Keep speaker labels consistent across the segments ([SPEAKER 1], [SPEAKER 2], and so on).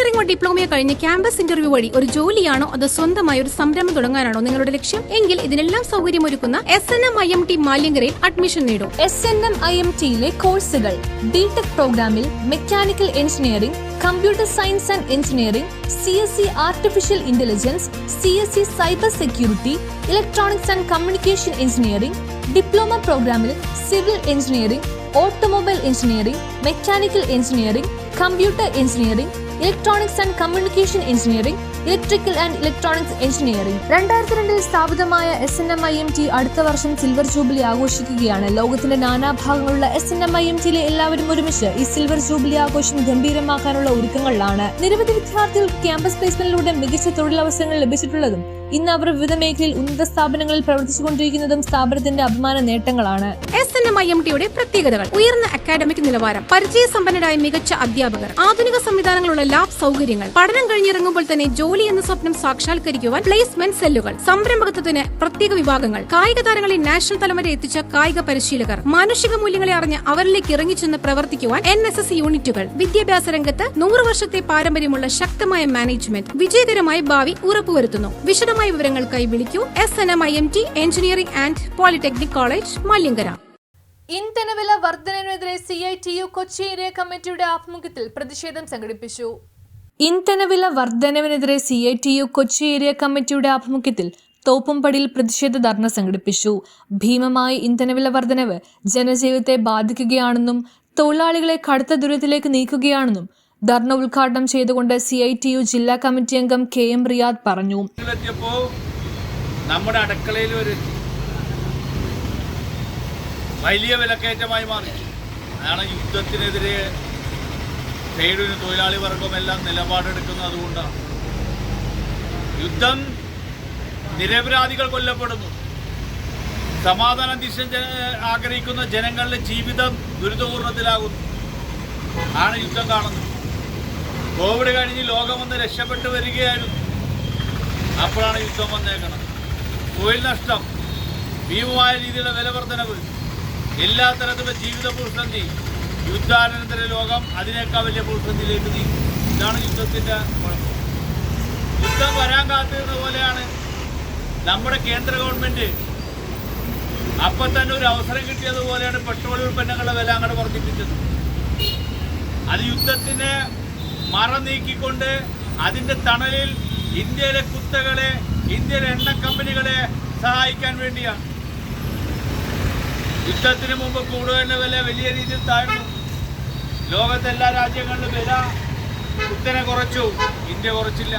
[SPEAKER 1] എഞ്ചിനീയറിംഗോ ഡിപ്ലോമയോ കഴിഞ്ഞ് campus interview വഴി ഒരു ജോലിയാണോ അതോ സ്വന്തമായി ഒരു സംരംഭം തുടങ്ങാനാണോ നിങ്ങളുടെ ലക്ഷ്യം എങ്കിൽ ഇതിനെല്ലാം സൗകര്യമൊരുക്കുന്ന SNM-IMT മാലിയങ്കരയിൽ അഡ്മിഷൻ നേടൂ.
[SPEAKER 2] SNM-IMTയിലെ കോഴ്സുകൾ: ബിടെക് പ്രോഗ്രാമിൽ mechanical engineering, computer science and engineering, CSE artificial intelligence, CSE cyber security, electronics and communication engineering. Diploma പ്രോഗ്രാമിൽ civil engineering, automobile engineering, mechanical engineering, computer engineering, electronics and communication engineering, electrical and electronics engineering. 2002 സ്ഥാപിതമായ SNM-IMT അടുത്ത വർഷം silver jubilee ആഘോഷിക്കുകയാണ്. ലോകത്തിന്റെ നാനാഭാഗങ്ങളുള്ള SNM-IMTയിലെ എല്ലാവരും ഒരുമിച്ച് ഈ silver jubilee ആഘോഷം ഗംഭീരമാക്കാനുള്ള ഒരുക്കങ്ങളിലാണ്. നിരവധി വിദ്യാർത്ഥികൾക്ക് ക്യാമ്പസ് പ്ലേസ്മെന്റിലൂടെ മികച്ച തൊഴിലവസരങ്ങൾ ലഭിച്ചിട്ടുള്ളതും ഇന്ന് അവർ വിവിധ മേഖലയിൽ ഉന്നത സ്ഥാപനങ്ങളിൽ പ്രവർത്തിച്ചുകൊണ്ടിരിക്കുന്നതും സ്ഥാപനത്തിന്റെ അഭിമാന നേട്ടങ്ങളാണ്.
[SPEAKER 1] SNM-IMTയുടെ പ്രത്യേകതകൾ: ഉയർന്ന അക്കാഡമിക് നിലവാരം, പരിചയസമ്പന്നരായ മികച്ച അധ്യാപകർ, ആധുനിക സംവിധാനങ്ങളുള്ള ലാബ് സൗകര്യങ്ങൾ, പഠനം കഴിഞ്ഞിറങ്ങുമ്പോൾ തന്നെ ജോലി എന്ന സ്വപ്നം സാക്ഷാത്കരിക്കുവാൻ പ്ലേസ്മെന്റ് സെല്ലുകൾ, സംരംഭകത്വത്തിന് പ്രത്യേക വിഭാഗങ്ങൾ, കായിക താരങ്ങളെ നാഷണൽ തലം വരെ എത്തിച്ച കായിക പരിശീലകർ, മാനുഷിക മൂല്യങ്ങളെ അറിഞ്ഞ് അവരിലേക്ക് ഇറങ്ങിച്ചെന്ന് പ്രവർത്തിക്കുവാൻ NSS യൂണിറ്റുകൾ, വിദ്യാഭ്യാസ രംഗത്ത് 100 വർഷത്തെ പാരമ്പര്യമുള്ള ശക്തമായ മാനേജ്മെന്റ്, വിജയകരമായ ഭാവി ഉറപ്പുവരുത്തുന്നു. വിശദമായ വിവരങ്ങൾക്കായി വിളിക്കൂ. SNM-IMT engineering and polytechnic college, Maliankara.
[SPEAKER 2] ഇന്ധനവില വർധനവിനെതിരെ CITU കൊച്ചി ഏരിയ കമ്മിറ്റിയുടെ ആഭിമുഖ്യത്തിൽ പ്രതിഷേധം സംഘടിപ്പിച്ചു. ഇന്ധനവില വർധനവിനെതിരെ CITU കൊച്ചി ഏരിയ കമ്മിറ്റിയുടെ ആഭിമുഖ്യത്തിൽ തോപ്പുംപടിയിൽ പ്രതിഷേധ ധർണ സംഘടിപ്പിച്ചു. ഭീമമായ ഇന്ധനവില വർധനവ് ജനജീവിതത്തെ ബാധിക്കുകയാണെന്നും തൊഴിലാളികളെ കടുത്ത ദുരിതത്തിലേക്ക് നീക്കുകയാണെന്നും ധർണ ഉദ്ഘാടനം ചെയ്തുകൊണ്ട് CITU ജില്ലാ കമ്മിറ്റി അംഗം KM റിയാദ് പറഞ്ഞു.
[SPEAKER 3] നമ്മുടെ അടുക്കളയിൽ ഒരു വലിയ വിലക്കയറ്റമായി മാറി. അതാണ് യുദ്ധത്തിനെതിരെ ട്രേഡിന് തൊഴിലാളി വർഗമെല്ലാം നിലപാടെടുക്കുന്നത്. അതുകൊണ്ടാണ് യുദ്ധം, നിരപരാധികൾ കൊല്ലപ്പെടുന്നു, സമാധാന ദിശ ആഗ്രഹിക്കുന്ന ജനങ്ങളുടെ ജീവിതം ദുരിതപൂർണത്തിലാകുന്നു. ആണ് യുദ്ധം കാണുന്നത്. കോവിഡ് കഴിഞ്ഞ് ലോകമൊന്ന് രക്ഷപ്പെട്ടു വരികയായിരുന്നു. അപ്പോഴാണ് യുദ്ധം വന്നേക്കുന്നത്. തൊഴിൽ നഷ്ടം, ഭീമമായ രീതിയിലുള്ള വിലവർദ്ധനവ്, എല്ലാ തരത്തിലുള്ള ജീവിത പ്രതിസന്ധി, യുദ്ധാനന്തര ലോകം അതിനേക്കാൾ വലിയ പ്രതിസന്ധിയിലേക്ക് നീങ്ങി. ഇതാണ് യുദ്ധത്തിൻ്റെ കുഴപ്പം. യുദ്ധം വരാൻ കാത്തിരുന്ന പോലെയാണ് നമ്മുടെ കേന്ദ്ര ഗവൺമെൻറ് അപ്പം തന്നെ ഒരു അവസരം കിട്ടിയതുപോലെയാണ് പെട്രോൾ ഉൽപ്പന്നങ്ങളുടെ വില അങ്ങോട്ട് വർദ്ധിപ്പിച്ചത്. അത് യുദ്ധത്തിനെ മറ നീക്കിക്കൊണ്ട് അതിൻ്റെ തണലിൽ ഇന്ത്യയിലെ കുത്തകളെ, ഇന്ത്യയിലെ എണ്ണ കമ്പനികളെ സഹായിക്കാൻ വേണ്ടിയാണ്. യുദ്ധത്തിന് മുമ്പ് കൂടുതലിൻ്റെ വില വലിയ രീതിയിൽ താഴ്ന്നു. ലോകത്തെ എല്ലാ രാജ്യങ്ങളിലും വില കുത്തനെ കുറച്ചു, ഇന്ത്യ കുറച്ചില്ല.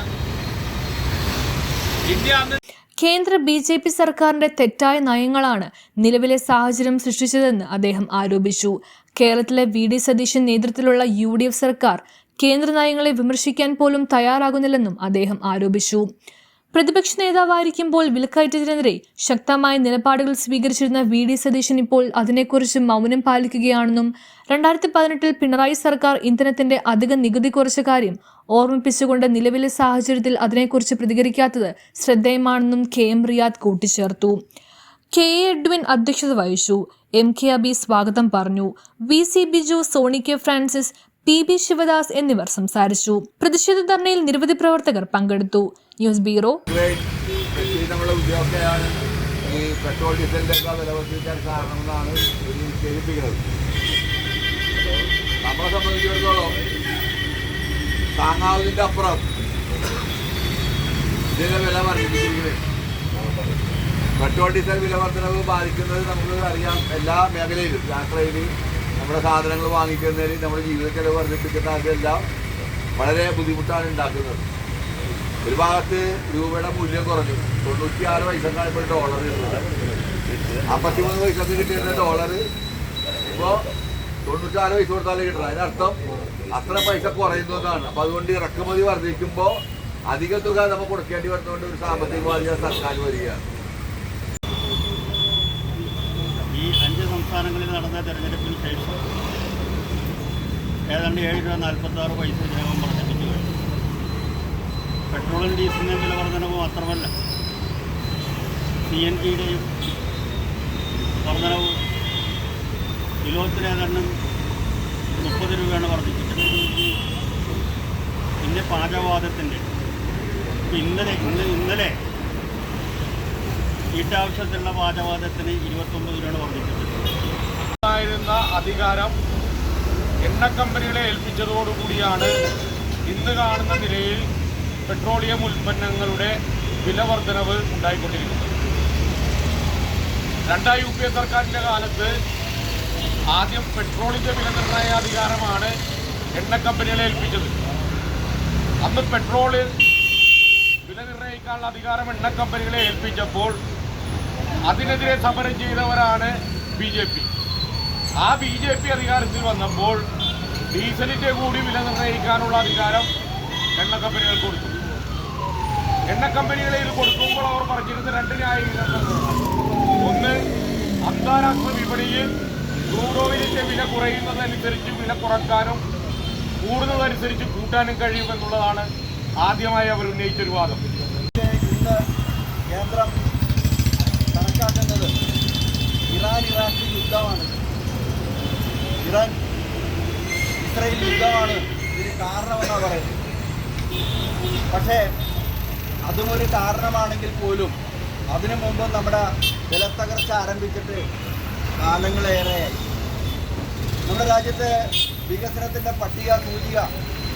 [SPEAKER 2] കേന്ദ്ര BJP സർക്കാരിന്റെ തെറ്റായ നയങ്ങളാണ് നിലവിലെ സാഹചര്യം സൃഷ്ടിച്ചതെന്ന് അദ്ദേഹം ആരോപിച്ചു. കേരളത്തിലെ VD സതീശൻ നേതൃത്വത്തിലുള്ള UDF സർക്കാർ കേന്ദ്ര നയങ്ങളെ വിമർശിക്കാൻ പോലും തയ്യാറാകുന്നില്ലെന്നും അദ്ദേഹം ആരോപിച്ചു. പ്രതിപക്ഷ നേതാവായിരിക്കുമ്പോൾ വിലക്കയറ്റത്തിനെതിരെ ശക്തമായ നിലപാടുകൾ സ്വീകരിച്ചിരുന്ന VD സതീശൻ ഇപ്പോൾ അതിനെക്കുറിച്ച് മൗനം പാലിക്കുകയാണെന്നും 2018 പിണറായി സർക്കാർ ഇന്ധനത്തിന്റെ അധിക നികുതി കുറച്ച കാര്യം ഓർമ്മിപ്പിച്ചുകൊണ്ട് നിലവിലെ സാഹചര്യത്തിൽ അതിനെക്കുറിച്ച് പ്രതികരിക്കാത്തത് ശ്രദ്ധേയമാണെന്നും KM റിയാദ് കൂട്ടിച്ചേർത്തു. KA എഡ്വിൻ അധ്യക്ഷത വഹിച്ചു. MK അബി സ്വാഗതം പറഞ്ഞു. VC Biju, Soni K Francis, PB Sivadas എന്നിവർ സംസാരിച്ചു. പ്രതിഷേധ ധർണയിൽ നിരവധി പ്രവർത്തകർ പങ്കെടുത്തു. News bureau.
[SPEAKER 4] പെട്രോൾ ഡീസലിന്റെ വില വർദ്ധിക്കാൻ കാരണമെന്നാണ് നിഷേധിപ്പിക്കുന്നത്. നമ്മളെ സംബന്ധിച്ചിടത്തോളം താങ്ങാവുന്നതിൻ്റെ അപ്പുറം ഇതിന്റെ വില വർദ്ധിപ്പിച്ചിരിക്കുന്നത്. പെട്രോൾ ഡീസൽ വില വർധനവ് ബാധിക്കുന്നത് നമുക്ക് അറിയാം. എല്ലാ മേഖലയിലും യാത്രയിൽ നമ്മുടെ സാധനങ്ങൾ വാങ്ങിക്കുന്നതിൽ നമ്മുടെ ജീവിത ചെലവ് വർദ്ധിപ്പിക്കുന്ന അതെല്ലാം വളരെ ബുദ്ധിമുട്ടാണ് ഉണ്ടാക്കുന്നത്. ഒരു ഭാഗത്ത് രൂപയുടെ മൂല്യം കുറഞ്ഞു. 96 പൈസക്കാണ് ഇപ്പോൾ ഡോളർ കിട്ടുന്നത്. 53 പൈസക്ക് കിട്ടിയിരുന്ന ഡോളർ ഇപ്പോൾ 96 പൈസ കൊടുത്താലേ കിട്ടുന്നത്. അതിനർത്ഥം അത്ര പൈസ കുറയുന്നു എന്നാണ്. അപ്പോൾ അതുകൊണ്ട് ഇറക്കുമതി വർദ്ധിക്കുമ്പോൾ അധിക തുക നമ്മൾ കൊടുക്കേണ്ടി വരുന്നതുകൊണ്ട് ഒരു സാമ്പത്തിക ബാധ്യത സർക്കാർ വരികയാണ്.
[SPEAKER 3] ഈ 5 സംസ്ഥാനങ്ങളിൽ നടന്ന തെരഞ്ഞെടുപ്പിന് ശേഷം ഏതാണ്ട് 7.46 രൂപ ഇതിനകം വർദ്ധിപ്പിച്ചു കഴിഞ്ഞു. പെട്രോളും ഡീസലിൻ്റെ വില വർധനവ് മാത്രമല്ല, CNGയുടെയും വർധനവ് കിലോത്തിന് ഏതാണ്ട് 30 രൂപയാണ് വർദ്ധിപ്പിച്ചത്. പിന്നെ അതുപോലെ പാചകവാതത്തിൻ്റെ ഇന്നലെ വീട്ടാവശ്യത്തിലുള്ള പാചകവാതത്തിന് 29 രൂപയാണ് വർദ്ധിപ്പിച്ചത്. അധികാരം എണ്ണ കമ്പനികളെ ഏൽപ്പിച്ചതോടുകൂടിയാണ് ഇന്ന് കാണുന്ന നിലയിൽ പെട്രോളിയം ഉൽപ്പന്നങ്ങളുടെ വില വർധനവ് ഉണ്ടായിക്കൊണ്ടിരിക്കുന്നത്. രണ്ടാം UPA സർക്കാരിൻ്റെ കാലത്ത് ആദ്യം പെട്രോളിൻ്റെ വില നിർണ്ണയ അധികാരമാണ് എണ്ണ കമ്പനികളെ ഏൽപ്പിച്ചത്. അന്ന് പെട്രോളിൽ വില നിർണ്ണയിക്കാനുള്ള അധികാരം എണ്ണ കമ്പനികളെ ഏൽപ്പിച്ചപ്പോൾ അതിനെതിരെ സമരം ചെയ്തവരാണ് BJP. ആ BJP അധികാരത്തിൽ വന്നപ്പോൾ ഡീസലിൻ്റെ കൂടി വില നിർണ്ണയിക്കാനുള്ള അധികാരം എണ്ണ കമ്പനികൾക്ക് കൊടുത്തു. എണ്ണ കമ്പനികളെ ഇത് കൊടുക്കുമ്പോൾ അവർ പറഞ്ഞിരുന്ന 2 ന്യായീകരണങ്ങളാണ്. ഒന്ന്, അന്താരാഷ്ട്ര വിപണിയിൽ ക്രൂഡ് ഓയിലിൻ്റെ വില കുറയുന്നതനുസരിച്ച് വില കുറയ്ക്കാനും കൂടുന്നതനുസരിച്ച് കൂട്ടാനും കഴിയുമെന്നുള്ളതാണ് ആദ്യമായി അവർ ഉന്നയിച്ചൊരു വാദം.
[SPEAKER 5] ഇന്ന് കേന്ദ്രം കണക്കാക്കുന്നത് ഇറാൻ-ഇറാഖ് യുദ്ധമാണ്, ഇസ്രായേൽ യുദ്ധമാണ് ഇതിന് കാരണമെന്നാണ് പറയുന്നത്. പക്ഷേ അതും ഒരു കാരണമാണെങ്കിൽ പോലും അതിനു മുമ്പ് നമ്മുടെ വിലത്തകർച്ച ആരംഭിച്ചിട്ട് കാലങ്ങളേറെയായി. നമ്മുടെ രാജ്യത്തെ വികസനത്തിൻ്റെ പട്ടിക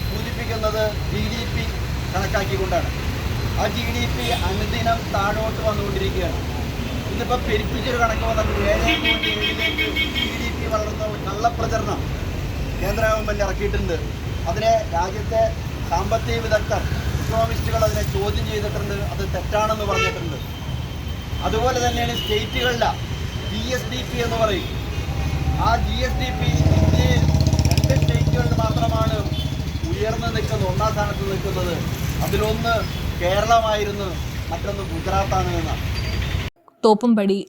[SPEAKER 5] സൂചിപ്പിക്കുന്നത് GDP കണക്കാക്കിക്കൊണ്ടാണ്. ആ GDP അനുദിനം താഴോട്ട് വന്നുകൊണ്ടിരിക്കുകയാണ്. ഇന്നിപ്പോൾ പെരുപ്പിച്ചൊരു കണക്ക് വന്നിട്ട് 7.7ലേക്ക് GDP വളർന്ന കള്ളപ്രചരണം കേന്ദ്ര ഗവൺമെൻറ് ഇറക്കിയിട്ടുണ്ട്. അതിനെ രാജ്യത്തെ സാമ്പത്തിക വിദഗ്ധർ, ഇക്കണോമിസ്റ്റുകൾ അതിനെ ചോദ്യം ചെയ്തിട്ടുണ്ട്. അത് തെറ്റാണെന്ന് പറഞ്ഞിട്ടുണ്ട്. അതുപോലെ തന്നെയാണ് സ്റ്റേറ്റുകളിലെ GSDP എന്ന് പറയും. ആ GSDP ഇന്ത്യയിൽ 2 സ്റ്റേറ്റുകളിൽ മാത്രമാണ് ഉയർന്നു നിൽക്കുന്നത്, 1ാം സ്ഥാനത്ത് നിൽക്കുന്നത്. അതിലൊന്ന് കേരളമായിരുന്നു, മറ്റൊന്ന് ഗുജറാത്താണ് എന്നാണ്.
[SPEAKER 2] തോപ്പുംപടി